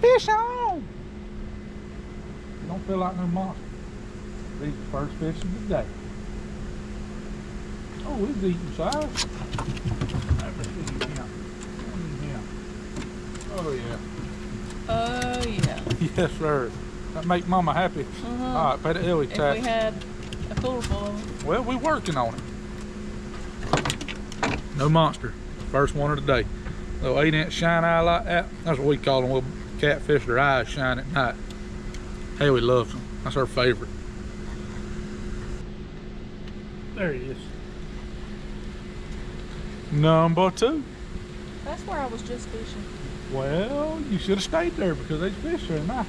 Fish on! Don't feel like no monster. These are the first fish of the day. Oh, he's eating size. Let me see him. Oh yeah. Oh yeah. Yes, sir. That make Mama happy. All right, pay the illy tax. If we had a cooler full of them. Well, we're working on it. No monster. First one of the day. Little 8-inch shine eye like that. That's what we call them. Little catfish, their eyes shine at night. Haley loves them. That's her favorite. There he is. Number 2. That's where I was just fishing. Well, you should have stayed there because there's fish there now.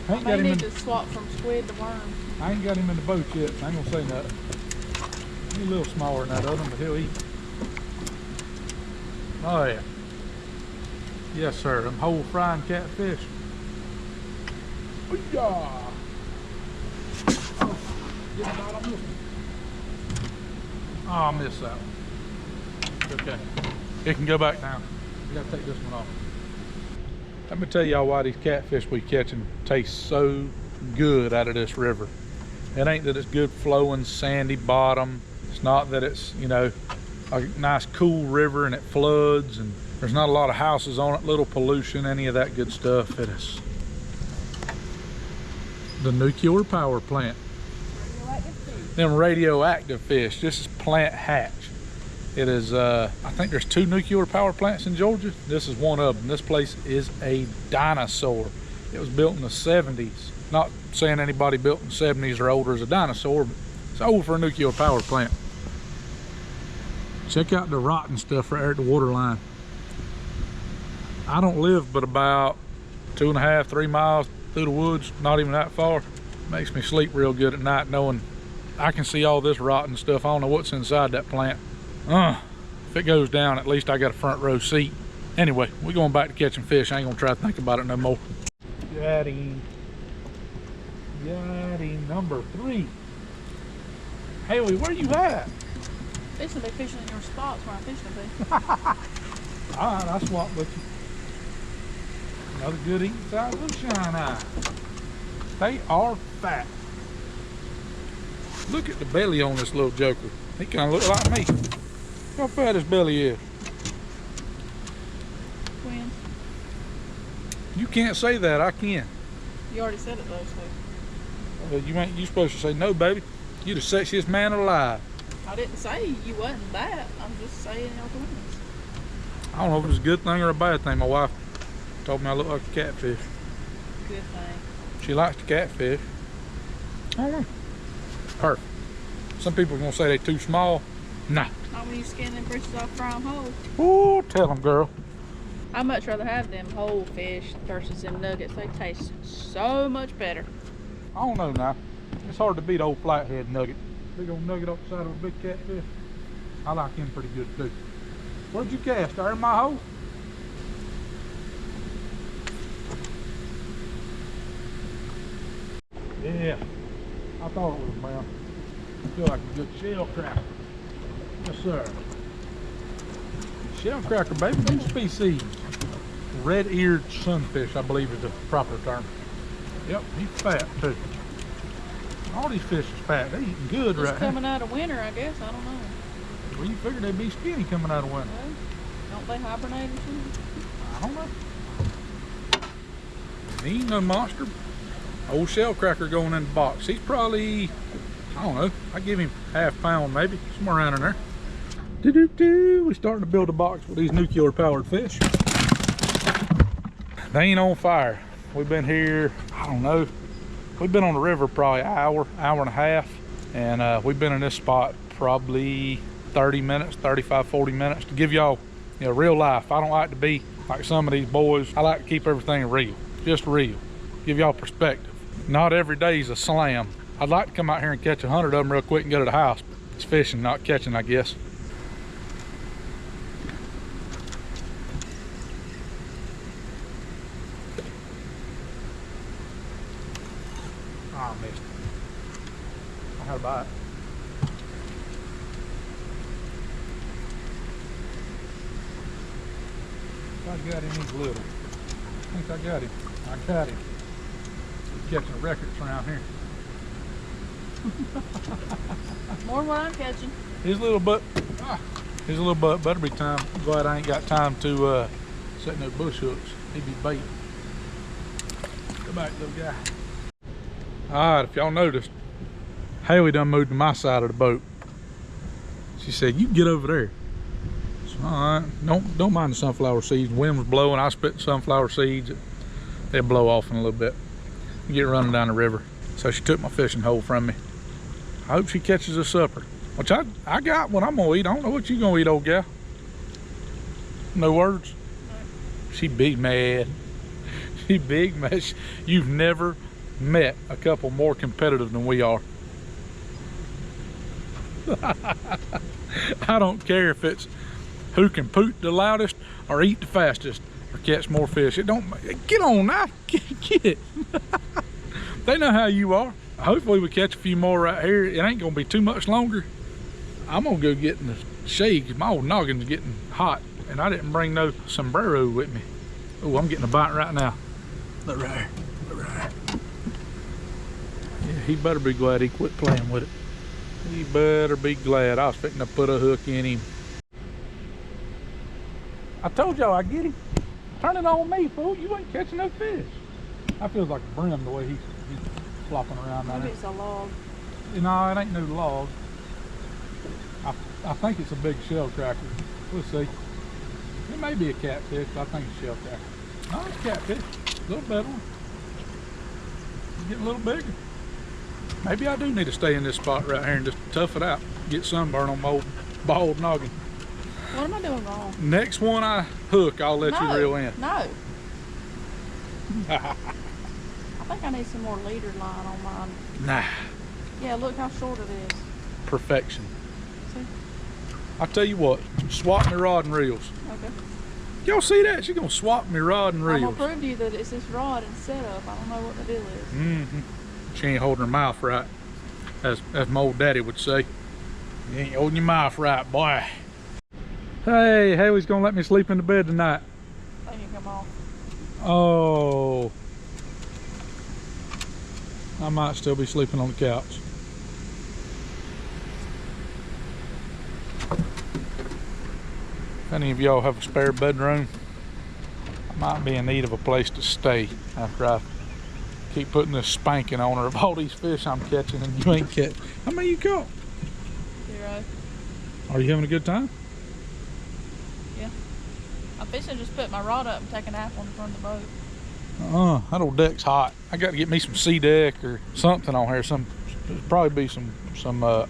I may need to swap from squid to worm. I ain't got him in the boat yet, so I ain't gonna say nothing. He's a little smaller than that other one, but he'll eat. Oh yeah. Yes, sir. Them whole frying catfish. Ooh-yah. Oh, get it out on this one. Oh, I missed that one. Okay. It can go back down. You gotta take this one off. Let me tell y'all why these catfish we catching taste so good out of this river. It ain't that it's good flowing sandy bottom. It's not that it's, you know, a nice cool river and it floods and there's not a lot of houses on it, little pollution, any of that good stuff. It is the nuclear power plant. Radioactive fish. Them radioactive fish. This is Plant Hatch. It is, I think there's 2 nuclear power plants in Georgia. This is one of them. This place is a dinosaur. It was built in the 70s. Not saying anybody built in the 70s or older is a dinosaur, but it's old for a nuclear power plant. Check out the rotten stuff right there at the water line. I don't live but about 2.5, 3 miles through the woods, not even that far. Makes me sleep real good at night knowing I can see all this rotten stuff. I don't know what's inside that plant. If it goes down, at least I got a front row seat. Anyway, we're going back to catching fish. I ain't gonna try to think about it no more. Got him. Got him. Number 3. Haley, where you at? This will be fishing in your spots where I'm fishing to be. All right, I swap with you. Another good eating size of shine eye. They are fat. Look at the belly on this little joker. He kind of looks like me. How fat his belly is. When? You can't say that, I can. You already said it though, so. You supposed to say no, baby. You the sexiest man alive. I didn't say you wasn't that. I'm just saying your twins. I don't know if it was a good thing or a bad thing. My wife told me I look like a catfish. Good thing. She likes the catfish. I don't know. Perfect. Some people are gonna say they're too small. Nah. Not when you skin them britches off, fry them whole. Ooh, tell them, girl. I'd much rather have them whole fish versus them nuggets. They taste so much better. I don't know now. It's hard to beat old flathead nugget. Big old nugget off the side of a big catfish. I like him pretty good too. Where'd you cast? There in my hole? Yeah, I thought it was brown. I feel like a good shell cracker. Yes, sir. Shell cracker, baby. New species. Red-eared sunfish, I believe is the proper term. Yep, he's fat too. All these fish is fat. They eating good Just right coming now. out of winter, I guess. I don't know. Well, you figured they'd be skinny coming out of winter. Well, don't they hibernate or something? I don't know. He ain't no monster. Old shell cracker going in the box. He's probably, I don't know, I give him half pound maybe, somewhere around in there. We're starting to build a box with these nuclear powered fish. They ain't on fire. We've been here, I don't know, we've been on the river probably an hour and a half, and we've been in this spot probably 30 minutes, 35, 40 minutes to give y'all, you know, real life. I don't like to be like some of these boys. I like to keep everything real, just real. Give y'all perspective. Not every day's a slam. I'd like to come out here and catch 100 of them real quick and go to the house. It's fishing, not catching, I guess. Oh, I missed it. I had a bite. I got him, he's little. I think I got him. I got him. We're catching records around here. More than what I'm catching. His little butt. His little butt better be time. Glad I ain't got time to set no bush hooks. He'd be bait. Go back, little guy. Alright, if y'all noticed, Haley done moved to my side of the boat. She said, you get over there. So, alright, don't mind the sunflower seeds. The wind was blowing, I spit the sunflower seeds. They'll blow off in a little bit. Get running down the river. So she took my fishing hole from me. I hope she catches a supper. Which I got what I'm gonna eat. I don't know what you gonna eat, old gal. No words? No. She big mad. She big mad. You've never met a couple more competitive than we are. I don't care if it's who can poot the loudest or eat the fastest or catch more fish. It don't, get on now, get it. They know how you are. Hopefully we catch a few more right here. It ain't gonna be too much longer. I'm gonna go get in the shade because my old noggin's getting hot and I didn't bring no sombrero with me. Oh, I'm getting a bite right now. Look right here, look right here. Yeah, he better be glad he quit playing with it. He better be glad. I was fixing to put a hook in him. I told y'all I'd get him. Turn it on me, fool. You ain't catching no fish. I feel like a brim the way he's flopping around down there. Maybe it's a log. No, it ain't no log. I think it's a big shell cracker. We'll see. It may be a catfish, but I think it's shell cracker. No, it's catfish. A little better one. It's getting a little bigger. Maybe I do need to stay in this spot right here and just tough it out. Get sunburn on my old bald noggin. What am I doing wrong? Next one I hook, I'll let you reel in. No. I think I need some more leader line on mine. Nah. Yeah, look how short it is. Perfection. See? I'll tell you what, swap me rod and reels. Okay. Y'all see that? She's gonna swap me rod and reels. I'm gonna prove to you that it's this rod and setup. I don't know what the deal is. Mm-hmm. She ain't holding her mouth right, as my old daddy would say. You ain't holding your mouth right, boy. Hey, Haley's gonna let me sleep in the bed tonight. They can come off. Oh. I might still be sleeping on the couch. If any of y'all have a spare bedroom, I might be in need of a place to stay after I keep putting this spanking on her of all these fish I'm catching and you ain't catching. How many you caught? 0. Are you having a good time? Yeah. I'm fishing just put my rod up and take a nap on the front of the boat. That old deck's hot. I got to get me some sea deck or something on here. There'll probably be some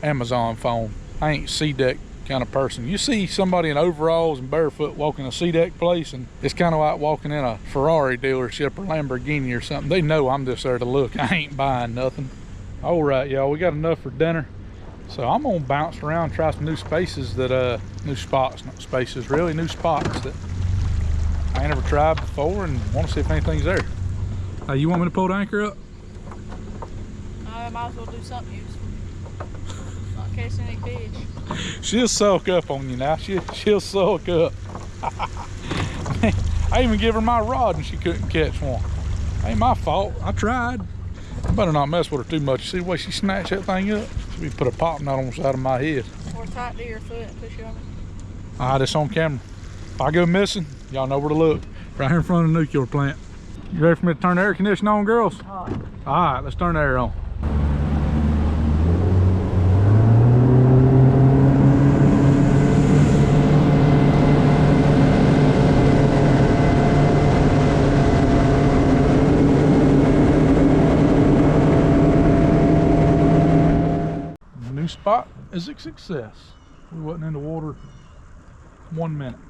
Amazon foam. I ain't sea deck kind of person. You see somebody in overalls and barefoot walking a sea deck place, and it's kind of like walking in a Ferrari dealership or Lamborghini or something. They know I'm just there to look. I ain't buying nothing. All right, y'all, we got enough for dinner. So I'm gonna bounce around, try some new spaces that, new spots, not spaces, really new spots that I ain't ever tried before and want to see if anything's there. You want me to pull the anchor up? I might as well do something useful. Not catching any fish. She'll suck up on you now. She'll suck up. I even give her my rod and she couldn't catch one. Ain't my fault. I tried. I better not mess with her too much. See the way she snatched that thing up? She put a pop knot on the side of my head. Or tight to your foot and push you over. Alright, it's on camera. If I go missing, y'all know where to look. Right here in front of the nuclear plant. You ready for me to turn the air conditioner on, girls? Alright, let's turn the air on. The new spot is a success. We wasn't in the water 1 minute.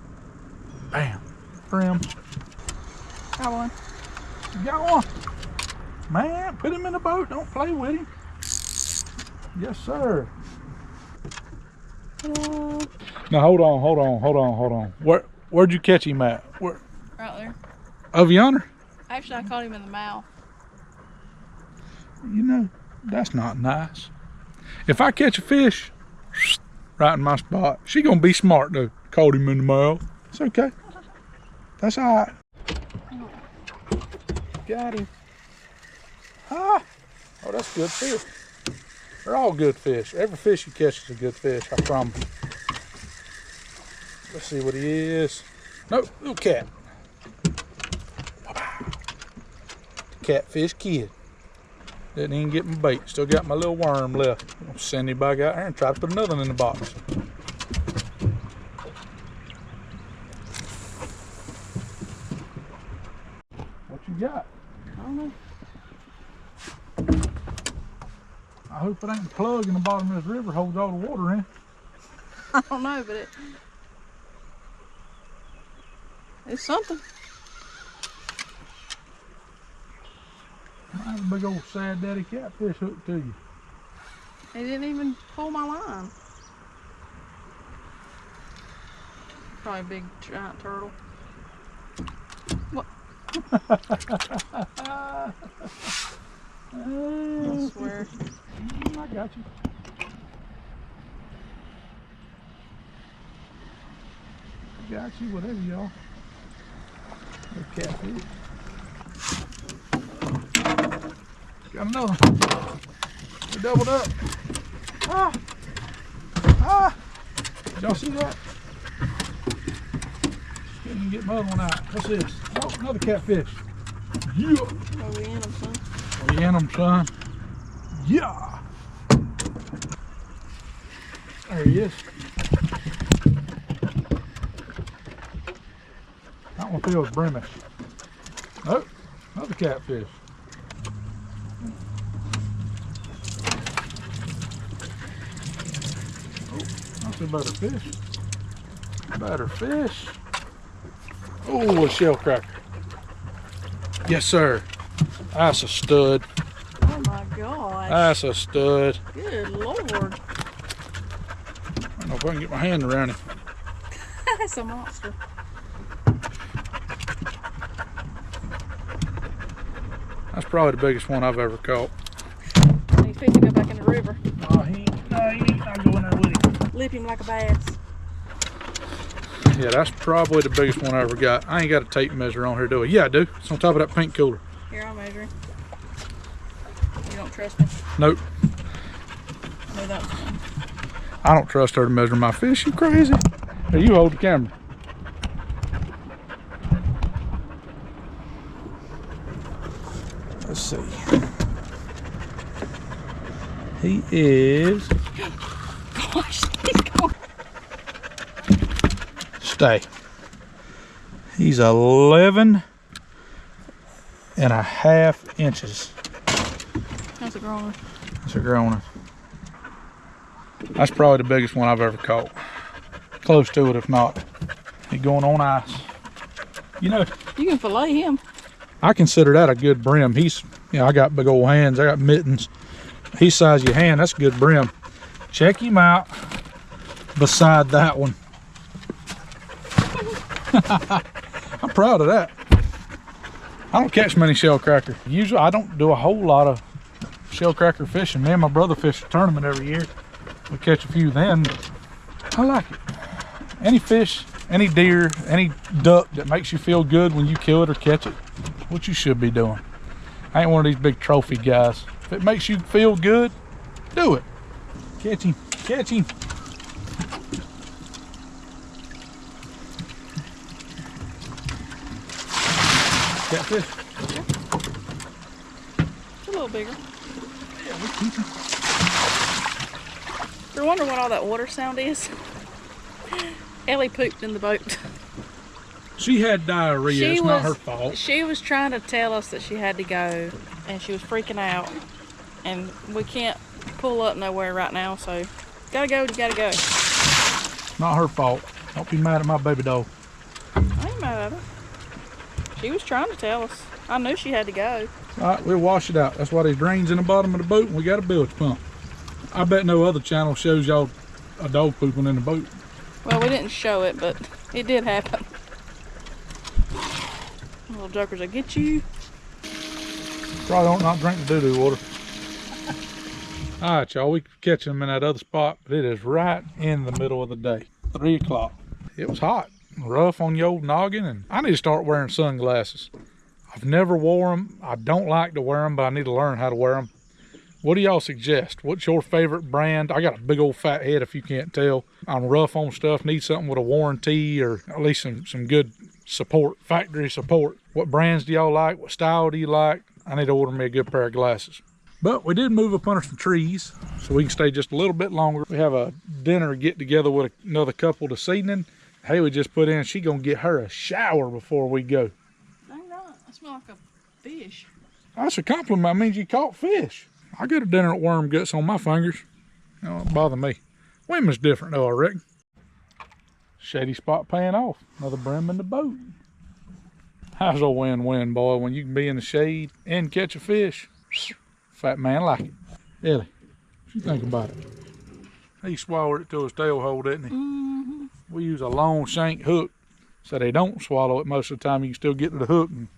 Bam. Brim. Got one. You got one. Man, put him in the boat. Don't play with him. Yes, sir. Now hold on. Where'd you catch him at? Where? Right there. Over yonder? Actually, I caught him in the mouth. You know, that's not nice. If I catch a fish right in my spot, she gonna be smart though. Caught him in the mouth. It's okay. That's all right. Got him. Ah! Oh, that's good fish. They're all good fish. Every fish you catch is a good fish, I promise. Let's see what he is. Nope, little cat. Catfish kid. Didn't even get my bait. Still got my little worm left. I'll send him back out there and try to put another one in the box. What you got? I don't know. I hope it ain't the plug in the bottom of this river holds all the water in. I don't know, but it's something. I have a big old sad daddy catfish hooked to you. He didn't even pull my line. Probably a big giant turtle. What? I swear. I got you. I got you, whatever y'all. Catfish. Got another one. We doubled up. Ah! Ah! Did y'all see that? Couldn't get my other one out. What's this? Oh, another catfish. Yeah! Oh, we in them, son. We in them, son. Yeah! There he is. That one feels brimish. Nope, another catfish. Oh, that's a better fish. Better fish. Oh, a shell cracker. Yes, sir. That's a stud. Oh my gosh. That's a stud. Good Lord. I don't know if I can get my hand around him. That's a monster. That's probably the biggest one I've ever caught. He's fixing to go back in the river. Oh, he ain't not going there with him. Lip him like a bass. Yeah, that's probably the biggest one I ever got. I ain't got a tape measure on here, do I? Yeah, I do. It's on top of that pink cooler. Here, I'll measure him. You don't trust me? Nope. No, that was fun. I don't trust her to measure my fish. You crazy? Here, you hold the camera. Let's see. He is... Gosh, he's going. Stay. He's 11.5 inches. That's a grown one. That's a grown one. That's probably the biggest one I've ever caught. Close to it, if not. He's going on ice. You know, You can fillet him. I consider that a good brim. He's, you know, I got big old hands. I got mittens. He's size your hand. That's a good brim. Check him out beside that one. I'm proud of that. I don't catch many shell cracker. Usually I don't do a whole lot of shell cracker fishing. Me and my brother fish a tournament every year. We catch a few then. I like it. Any fish, any deer, any duck that makes you feel good when you kill it or catch it, what you should be doing. I ain't one of these big trophy guys. If it makes you feel good, do it. Catch him, catch him. Catfish. It's a little bigger. Yeah, we keep him. You're wondering what all that water sound is? Ellie pooped in the boat. She had diarrhea. It's not her fault. She was trying to tell us that she had to go, and she was freaking out. And we can't pull up nowhere right now, so gotta go, you gotta go. Not her fault. Don't be mad at my baby dog. I ain't mad at her. She was trying to tell us. I knew she had to go. All right, we'll wash it out. That's why there's drains in the bottom of the boat, and we got a bilge pump. I bet no other channel shows y'all a dog pooping in the boat. Well, we didn't show it, but it did happen. Little jokers will get you. Probably don't not drink the doo-doo water. All right, y'all, we could catch them in that other spot, but it is right in the middle of the day, 3 o'clock. It was hot, rough on your old noggin, and I need to start wearing sunglasses. I've never wore them. I don't like to wear them, but I need to learn how to wear them. What do y'all suggest? What's your favorite brand? I got a big old fat head, if you can't tell. I'm rough on stuff, need something with a warranty or at least some good support, factory support. What brands do y'all like? What style do you like? I need to order me a good pair of glasses. But we did move up under some trees so we can stay just a little bit longer. We have a dinner get together with another couple this evening. Haley just put in, she gonna get her a shower before we go. Dang right, I smell like a fish. That's a compliment. That means you caught fish. I got a dinner at worm guts on my fingers. It don't bother me. Women's different though, I reckon. Shady spot paying off. Another brim in the boat. How's a win-win, boy, when you can be in the shade and catch a fish? Fat man like it. Ellie, what you think about it? He swallowed it to his tail hole, didn't he? Mm-hmm. We use a long shank hook, so they don't swallow it most of the time. You can still get to the hook, and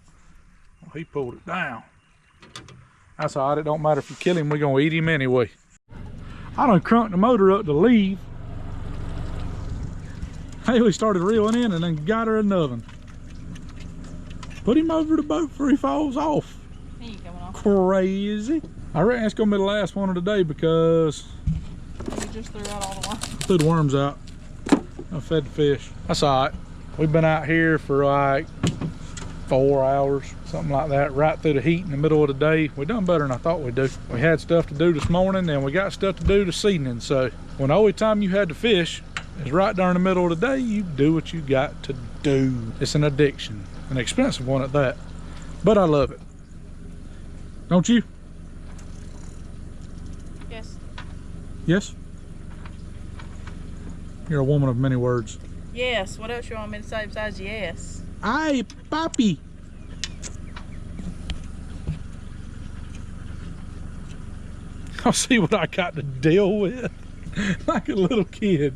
well, he pulled it down. That's all right. It don't matter if you kill him. We're going to eat him anyway. I done crunked the motor up to leave. Haley started reeling in and then got her another. Put him over the boat before he falls off. He ain't coming off. Crazy. I reckon it's going to be the last one of the day because You just threw out all the worms. threw the worms out. I fed the fish. That's all right. We've been out here for like 4 hours, something like that, right through the heat in the middle of the day. We done better than I thought we'd do. We had stuff to do this morning and we got stuff to do this evening. So when the only time you had to fish is right during the middle of the day, you do what you got to do. It's an addiction, an expensive one at that, but I love it. Don't you? Yes. Yes? You're a woman of many words. Yes. What else you want me to say besides yes? Aye, Poppy. I'll see what I got to deal with. Like a little kid.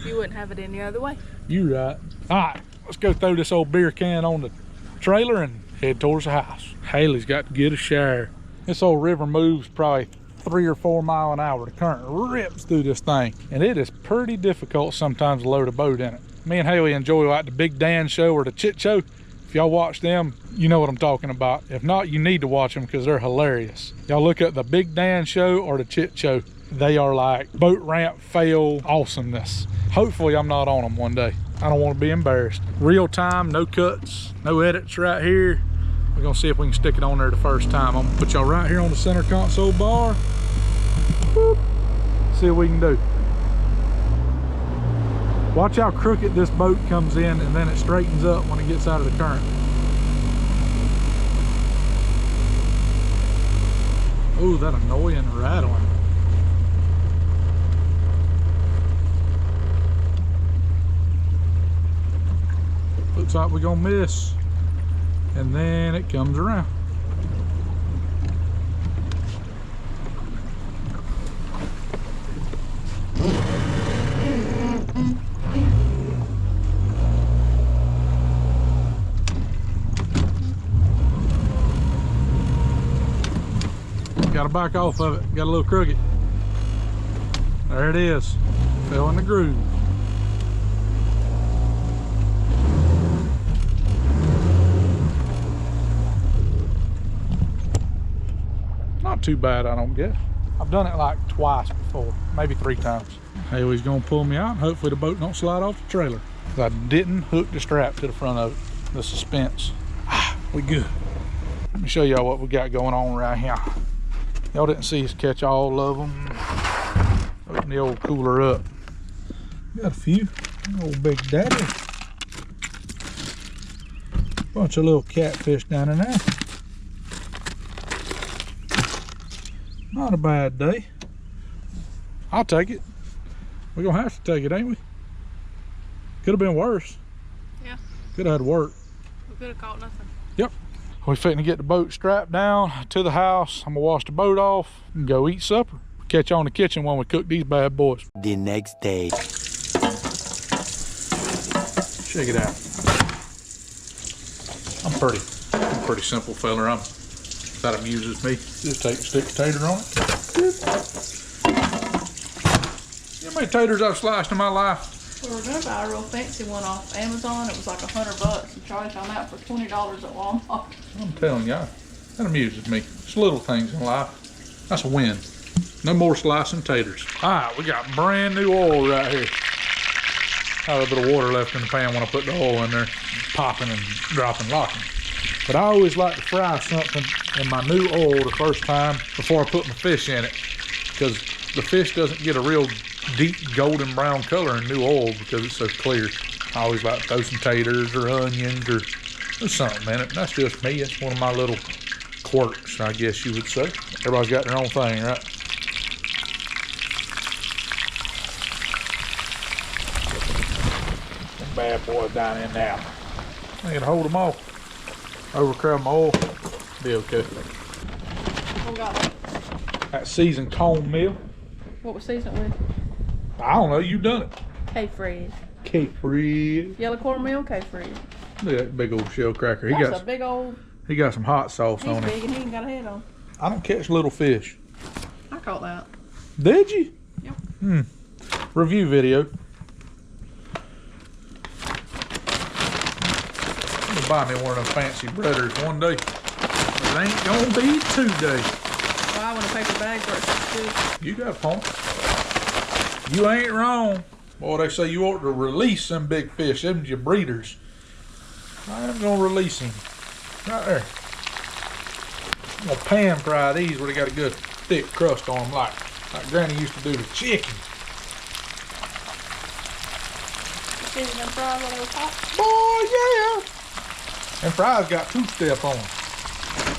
You wouldn't have it any other way. You right. All right, let's go throw this old beer can on the trailer and head towards the house. Haley's got to get a shower. This old river moves probably 3 or 4 miles an hour. The current rips through this thing, and it is pretty difficult sometimes to load a boat in it. Me and Haley enjoy like the Big Dan show or the Chit Show. If y'all watch them, you know what I'm talking about. If not, you need to watch them because they're hilarious. Y'all look at the Big Dan show or the Chit Show. They are like boat ramp fail awesomeness. Hopefully I'm not on them one day. I don't want to be embarrassed. Real time, no cuts, no edits right here. We're gonna see if we can stick it on there the first time. I'm gonna put y'all right here on the center console bar. Whoop. See what we can do. Watch how crooked this boat comes in and then it straightens up when it gets out of the current. Oh, that annoying rattling. Looks like we're gonna miss. And then it comes around. Got to back off of it. Got a little crooked. There it is. Fell in the groove. Not too bad, I don't guess. I've done it like twice before, maybe 3 times. Haley's gonna pull me out and hopefully the boat don't slide off the trailer. I didn't hook the strap to the front of it. The suspense. We good. Let me show y'all what we got going on right here. Y'all didn't see us catch all of them. Open the old cooler up. Got a few. Old Big Daddy. Bunch of little catfish down in there. Not a bad day. I'll take it. We're gonna have to take it, ain't we? Could have been worse. Yeah. Could have had to work. We could have caught nothing. Yep. We're fitting to get the boat strapped down to the house. I'm gonna wash the boat off and go eat supper. Catch you on the kitchen when we cook these bad boys. The next day. Check it out. I'm pretty simple fella. That amuses me. Just take a stick of tater on it. You know how many taters I've sliced in my life? We were gonna buy a real fancy one off Amazon. It was like $100, and Charlie found that for $20 at Walmart. I'm telling you, that amuses me. It's little things in life. That's a win. No more slicing taters. All right, we got brand new oil right here. Got a little bit of water left in the pan when I put the oil in there. Popping and dropping, locking. But I always like to fry something in my new oil the first time before I put my fish in it. Because the fish doesn't get a real deep golden brown color in new oil because it's so clear. I always like to throw some taters or onions or something in it. That's just me. It's one of my little quirks, I guess you would say. Everybody's got their own thing, right? Some bad boys down in now. I can hold them all. Overcrowd my oil. Be okay. What we got? That seasoned corn meal. What was seasoned with? I don't know. You done it. K-Fred. K-Fred. Yellow cornmeal, K-Fred. Look at that big old shell cracker. That's a big old... He got some hot sauce He's on it. big and he ain't got a head on. I don't catch little fish. I caught that. Did you? Yep. Review video. I'm gonna buy me one of them fancy breaders one day. It ain't gonna be today. Well, I want a paper bag for it. You got a point. You ain't wrong. Boy, they say you ought to release them big fish. Them's your breeders. I am gonna release him. Right there. I'm gonna pan fry these where they got a good thick crust on them like Granny used to do the chicken. Season them fries while they were hot. Boy, yeah. And fries got two-step on them.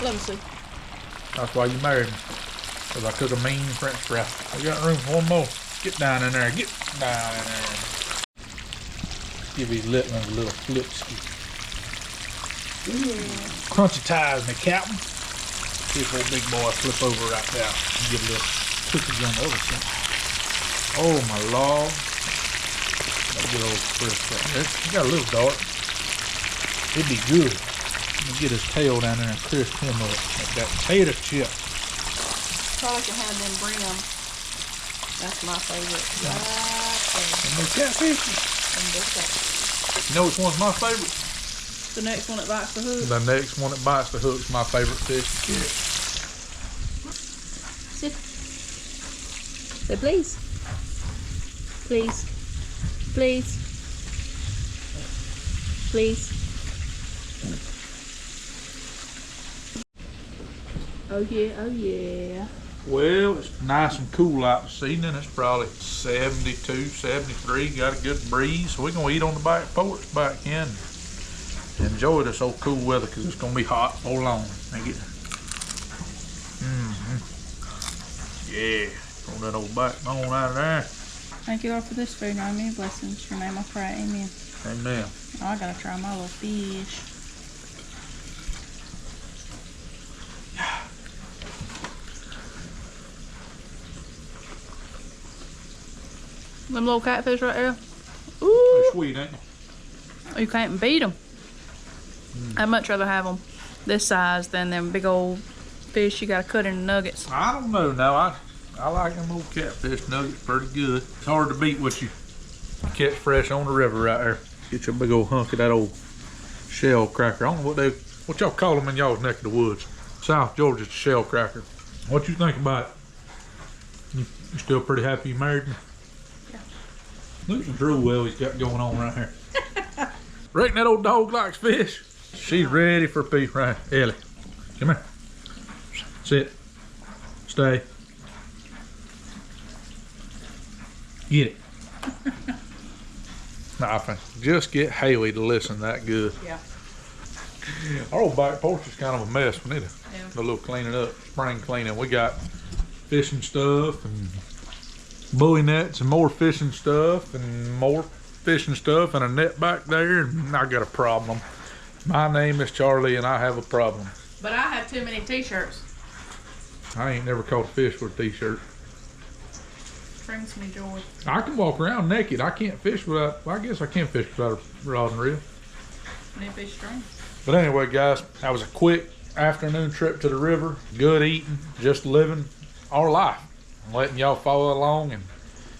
Let me see. That's why you married me. Because I cook a mean French fry. I got room for one more. Get down in there. Get down in there. Give these little ones a little flip ski. Crunchy ties, me captain. See if old big boy flip over right there. Get a little cookies on the other side. Oh my lord. That good old crisp right there. He got a little dark. It'd be good. Let me get his tail down there and crisp him up. Like that potato chip. Probably can have them brim. That's my favorite. And those catfishes. And those catfish. You know which one's my favorite? The next one that bites the hook. The next one that bites the hook's my favorite fish to catch. Sit. Say please. Please. Please. Please. Oh yeah, oh yeah. Well, it's nice and cool out this evening. It's probably 72, 73. Got a good breeze. So we're going to eat on the back porch back in. Enjoy this old cool weather because it's going to be hot for long. Yeah. Throw that old backbone out of there. Thank you, Lord, for this food. Now, many blessings. Your name I pray. Amen. Amen. Oh, I got to try my little fish. Them little catfish right there. Ooh. They're sweet, ain't they? You can't beat them. I'd much rather have them this size than them big old fish you gotta cut into nuggets. I don't know now. I like them old catfish nuggets pretty good. It's hard to beat what you catch fresh on the river right there. Get your big old hunk of that old shell cracker. I don't know what y'all call them in y'all's neck of the woods. South Georgia's shell cracker. What you think about it? You still pretty happy you married me? Yeah. Look at the drool well he's got going on right here. Reckon that old dog likes fish? She's ready for a piece right here. Ellie, come here. Sit. Stay. Get it. Nah, I think just get Haley to listen that good. Yeah. Our old back porch is kind of a mess. We need a little cleaning up, spring cleaning. We got fishing stuff and buoy nets and more fishing stuff and more fishing stuff and a net back there, and I got a problem. My name is Charlie and I have a problem. But I have too many t-shirts. I ain't never caught a fish with a t-shirt. Brings me joy. I can walk around naked. I can't fish without, well, I guess I can fish without a rod and reel. Need fish string. But anyway, guys, that was a quick afternoon trip to the river. Good eating, just living our life. I'm letting y'all follow along and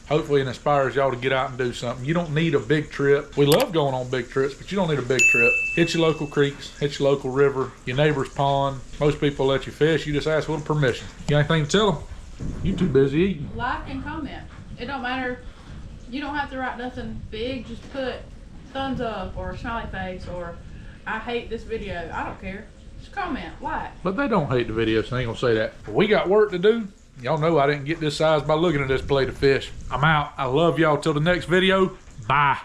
Hopefully it inspires y'all to get out and do something. You don't need a big trip. We love going on big trips, but you don't need a big trip. Hit your local creeks, hit your local river, your neighbor's pond. Most people let you fish. You just ask for permission. You got anything to tell them? You too busy eating. Like and comment. It don't matter. You don't have to write nothing big. Just put thumbs up or a smiley face or I hate this video. I don't care. Just comment, like. But they don't hate the video, so I ain't gonna say that. But we got work to do. Y'all know I didn't get this size by looking at this plate of fish. I'm out. I love y'all. Till the next video. Bye.